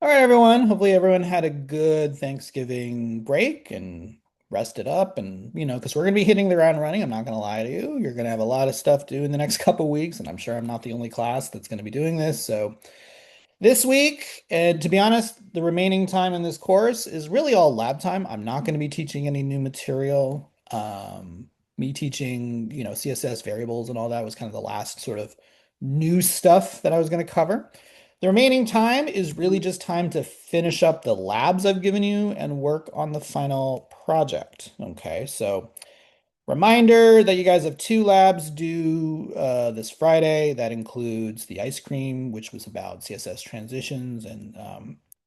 All right, everyone. Hopefully, everyone had a good Thanksgiving break and rested up. And, because we're going to be hitting the ground running, I'm not going to lie to you. You're going to have a lot of stuff to do in the next couple weeks. And I'm sure I'm not the only class that's going to be doing this. So, this week, and to be honest, the remaining time in this course is really all lab time. I'm not going to be teaching any new material. Me teaching, CSS variables and all that was kind of the last sort of new stuff that I was going to cover. The remaining time is really just time to finish up the labs I've given you and work on the final project. Okay, so reminder that you guys have two labs due this Friday. That includes the ice cream, which was about CSS transitions and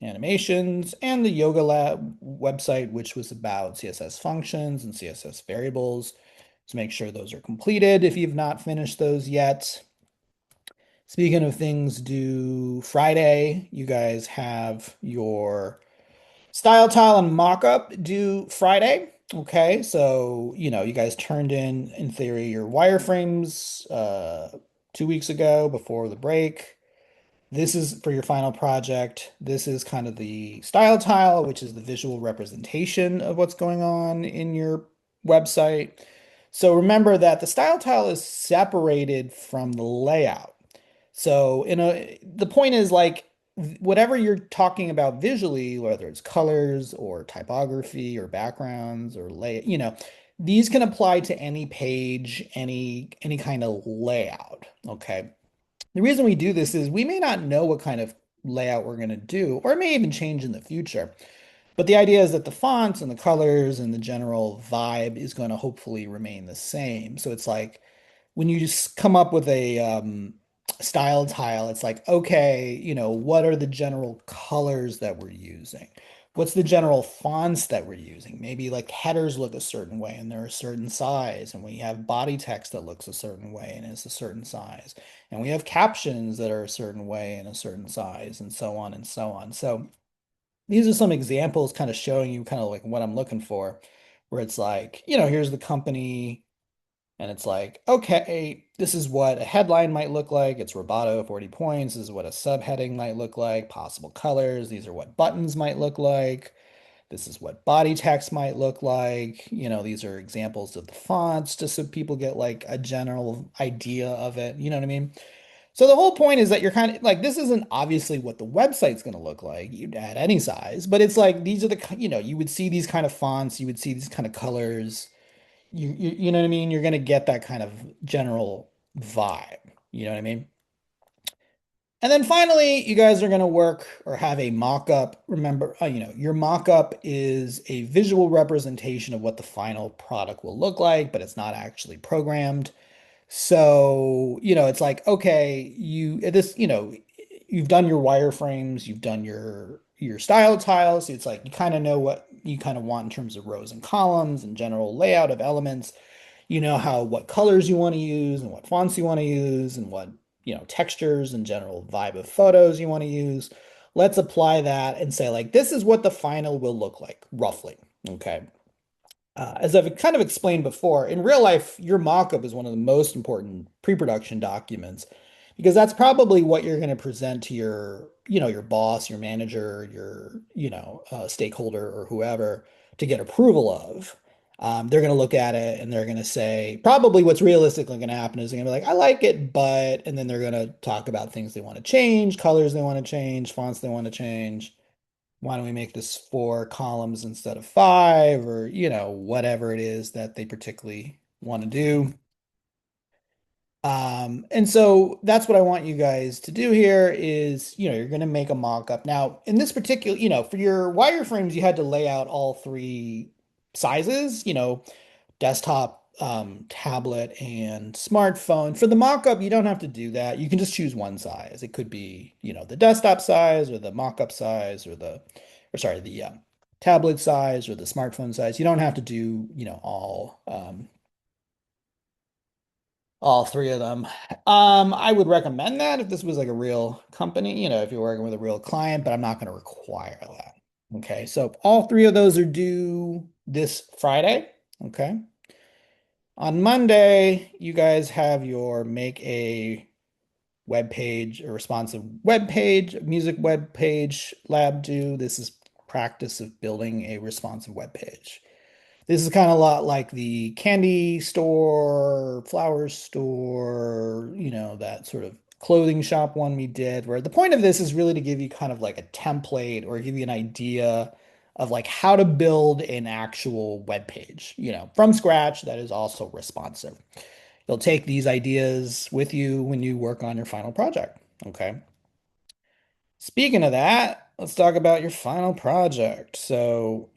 animations, and the yoga lab website, which was about CSS functions and CSS variables. So make sure those are completed if you've not finished those yet. Speaking of things due Friday, you guys have your style tile and mockup due Friday. Okay, so you guys turned in theory, your wireframes 2 weeks ago before the break. This is for your final project. This is kind of the style tile, which is the visual representation of what's going on in your website. So remember that the style tile is separated from the layout. So the point is like whatever you're talking about visually, whether it's colors or typography or backgrounds or these can apply to any page, any kind of layout. Okay. The reason we do this is we may not know what kind of layout we're going to do, or it may even change in the future. But the idea is that the fonts and the colors and the general vibe is going to hopefully remain the same. So it's like when you just come up with a style tile, it's like, okay, what are the general colors that we're using? What's the general fonts that we're using? Maybe like headers look a certain way and they're a certain size, and we have body text that looks a certain way and is a certain size, and we have captions that are a certain way and a certain size, and so on and so on. So these are some examples kind of showing you kind of like what I'm looking for, where it's like, here's the company. And it's like, okay, this is what a headline might look like. It's Roboto 40 points. This is what a subheading might look like, possible colors. These are what buttons might look like. This is what body text might look like. These are examples of the fonts, just so people get like a general idea of it. You know what I mean? So the whole point is that you're kind of like, this isn't obviously what the website's going to look like at any size, but it's like, these are you would see these kind of fonts, you would see these kind of colors. You know what I mean? You're gonna get that kind of general vibe. You know what I mean? And then finally, you guys are gonna work or have a mock-up. Remember, your mock-up is a visual representation of what the final product will look like, but it's not actually programmed. So, it's like, okay, you've done your wireframes, you've done your style tiles. It's like you kind of know what you kind of want in terms of rows and columns and general layout of elements. You know what colors you want to use and what fonts you want to use and what, textures and general vibe of photos you want to use. Let's apply that and say like this is what the final will look like, roughly. Okay. As I've kind of explained before, in real life, your mockup is one of the most important pre-production documents because that's probably what you're going to present to your boss, your manager, your, stakeholder or whoever to get approval of. They're going to look at it and they're going to say, probably what's realistically going to happen is they're going to be like, I like it, but, and then they're going to talk about things they want to change, colors they want to change, fonts they want to change. Why don't we make this 4 columns instead of 5, or whatever it is that they particularly want to do. And so that's what I want you guys to do here is, you're going to make a mock-up. Now, in this particular, for your wireframes, you had to lay out all 3 sizes, desktop, tablet, and smartphone. For the mock-up, you don't have to do that. You can just choose one size. It could be, the desktop size or the mock-up size or sorry, the tablet size or the smartphone size. You don't have to do, all 3 of them. I would recommend that if this was like a real company, if you're working with a real client, but I'm not going to require that. Okay, so all 3 of those are due this Friday. Okay. On Monday, you guys have your make a web page, a responsive web page, music web page lab do. This is practice of building a responsive web page. This is kind of a lot like the candy store, flower store, that sort of clothing shop one we did, where the point of this is really to give you kind of like a template or give you an idea of like how to build an actual web page, from scratch that is also responsive. You'll take these ideas with you when you work on your final project. Okay. Speaking of that, let's talk about your final project. So,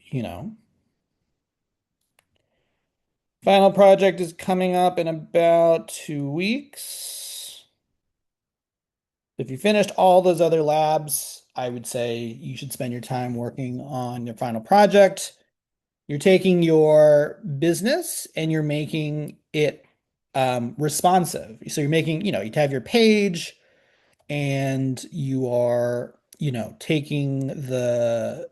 final project is coming up in about 2 weeks. If you finished all those other labs, I would say you should spend your time working on your final project. You're taking your business and you're making it responsive. So you're making, you have your page and you are, taking so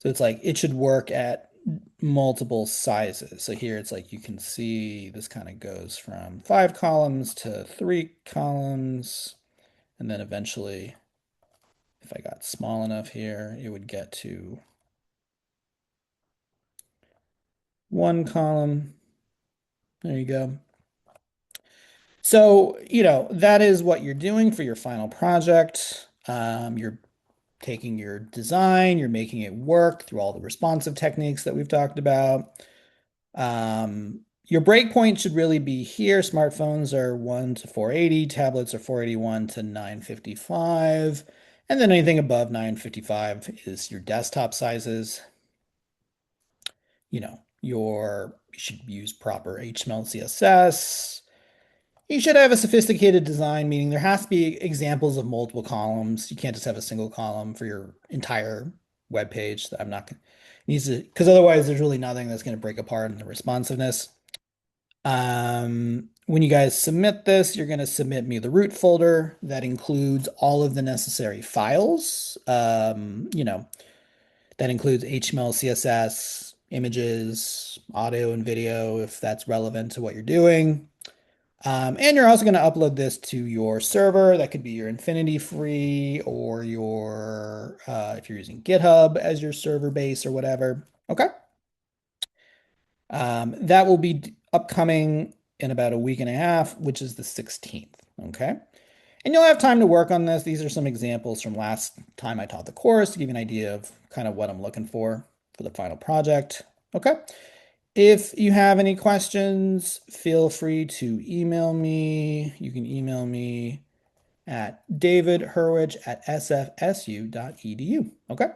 it's like it should work at multiple sizes. So here it's like you can see this kind of goes from 5 columns to 3 columns. And then eventually, if I got small enough here, it would get to 1 column. There you go. So, that is what you're doing for your final project. You're taking your design, you're making it work through all the responsive techniques that we've talked about. Your breakpoint should really be here. Smartphones are 1 to 480, tablets are 481 to 955, and then anything above 955 is your desktop sizes. You should use proper HTML, CSS. You should have a sophisticated design, meaning there has to be examples of multiple columns. You can't just have a single column for your entire web page. I'm not going needs to, because otherwise there's really nothing that's going to break apart in the responsiveness. When you guys submit this, you're going to submit me the root folder that includes all of the necessary files. That includes HTML, CSS, images, audio, and video if that's relevant to what you're doing. And you're also going to upload this to your server. That could be your Infinity Free or if you're using GitHub as your server base or whatever. Okay. That will be upcoming in about a week and a half, which is the 16th. Okay. And you'll have time to work on this. These are some examples from last time I taught the course to give you an idea of kind of what I'm looking for the final project. Okay. If you have any questions, feel free to email me. You can email me at davidhurwich@sfsu.edu. Okay.